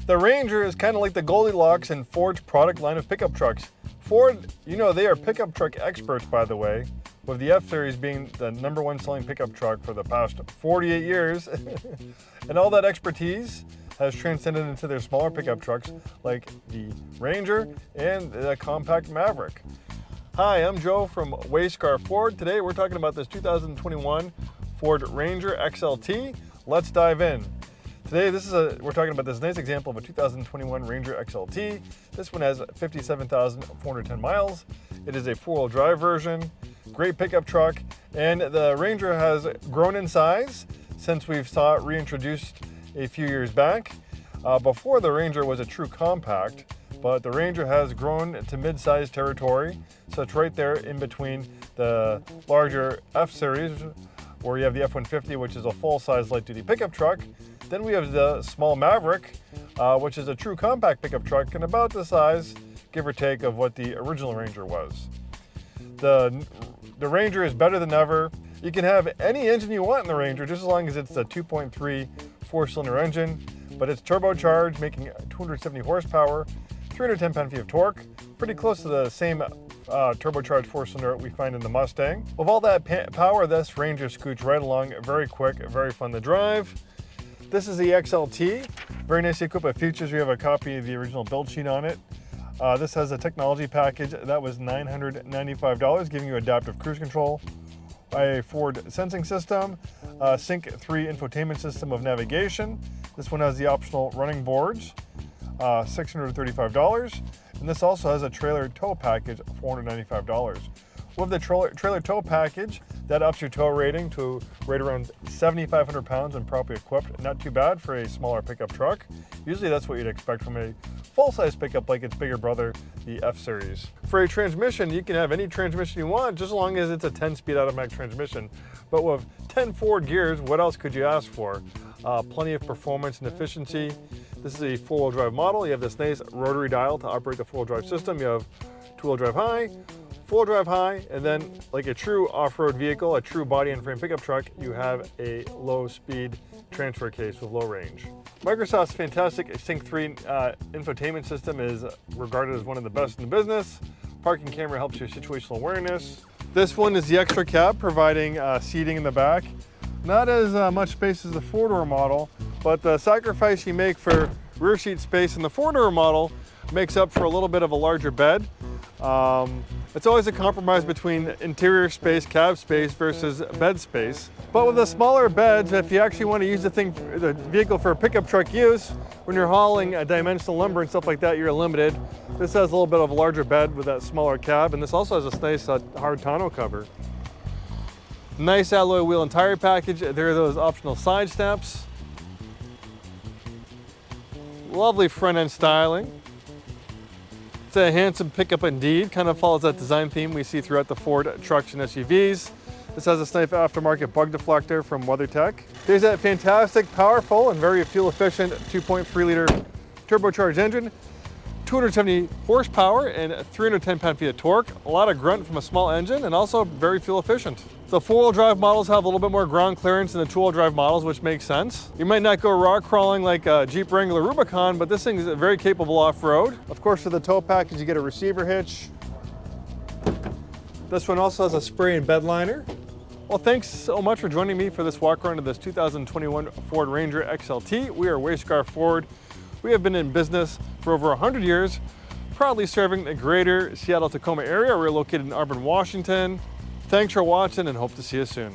The Ranger is kind of like the Goldilocks in Ford's product line of pickup trucks. Ford, you know, they are pickup truck experts, by the way, with the F-Series being the #1 selling pickup truck for the past 48 years. And all that expertise has transcended into their smaller pickup trucks like the Ranger and the compact Maverick. Hi, I'm Joe from Way Scarff Ford. Today we're talking about this 2021 Ford Ranger XLT. Let's dive in. Today we're talking about this nice example of a 2021 Ranger XLT. This one has 57,410 miles. It is a four-wheel drive version, great pickup truck, and the Ranger has grown in size since we've saw it reintroduced a few years back. Before the Ranger was a true compact, but the Ranger has grown to mid-size territory, so it's right there in between the larger F-Series, where you have the F-150, which is a full-size light-duty pickup truck. Then we have the small Maverick, which is a true compact pickup truck and about the size, give or take, of what the original Ranger was. The Ranger is better than ever. You can have any engine you want in the Ranger, just as long as it's a 2.3 four-cylinder engine, but it's turbocharged, making 270 horsepower, 310 pound-feet of torque, pretty close to the same turbocharged four-cylinder we find in the Mustang. With all that power, this Ranger scoots right along, very quick, very fun to drive. This is the XLT, very nicely equipped with features. We have a copy of the original build sheet on it. This has a technology package that was $995, giving you adaptive cruise control, a forward sensing system, Sync 3 infotainment system of navigation. This one has the optional running boards, $635. And this also has a trailer tow package, $495. With the trailer tow package, that ups your tow rating to right around 7,500 pounds and properly equipped. Not too bad for a smaller pickup truck. Usually that's what you'd expect from a full-size pickup like its bigger brother, the F-Series. For a transmission, you can have any transmission you want, just as long as it's a 10-speed automatic transmission. But with 10 forward gears, what else could you ask for? Plenty of performance and efficiency. This is a four-wheel drive model. You have this nice rotary dial to operate the four-wheel drive system. You have two-wheel drive high, four-wheel drive high, and then like a true off-road vehicle, a true body and frame pickup truck, you have a low-speed transfer case with low range. Microsoft's fantastic Sync 3 infotainment system is regarded as one of the best in the business. Parking camera helps your situational awareness. This one is the extra cab, providing seating in the back. Not as much space as the four-door model, but the sacrifice you make for rear seat space in the four-door model makes up for a little bit of a larger bed. It's always a compromise between interior space, cab space versus bed space. But with the smaller beds, if you actually want to use the vehicle for pickup truck use, when you're hauling dimensional lumber and stuff like that, you're limited. This has a little bit of a larger bed with that smaller cab, and this also has a nice hard tonneau cover. Nice alloy wheel and tire package. There are those optional side steps. Lovely front end styling. It's a handsome pickup indeed, kind of follows that design theme we see throughout the Ford trucks and SUVs. This has a nice aftermarket bug deflector from WeatherTech. There's that fantastic, powerful, and very fuel efficient 2.3 liter turbocharged engine, 270 horsepower and 310 pound-feet of torque. A lot of grunt from a small engine and also very fuel efficient. The four-wheel drive models have a little bit more ground clearance than the two-wheel drive models, which makes sense. You might not go rock crawling like a Jeep Wrangler Rubicon, but this thing is very capable off-road. Of course, for the tow package, you get a receiver hitch. This one also has a spray and bed liner. Well, thanks so much for joining me for this walk around of this 2021 Ford Ranger XLT. We are Way Scarff Ford. We have been in business for over 100 years, proudly serving the greater Seattle-Tacoma area. We're located in Auburn, Washington. Thanks for watching and hope to see you soon.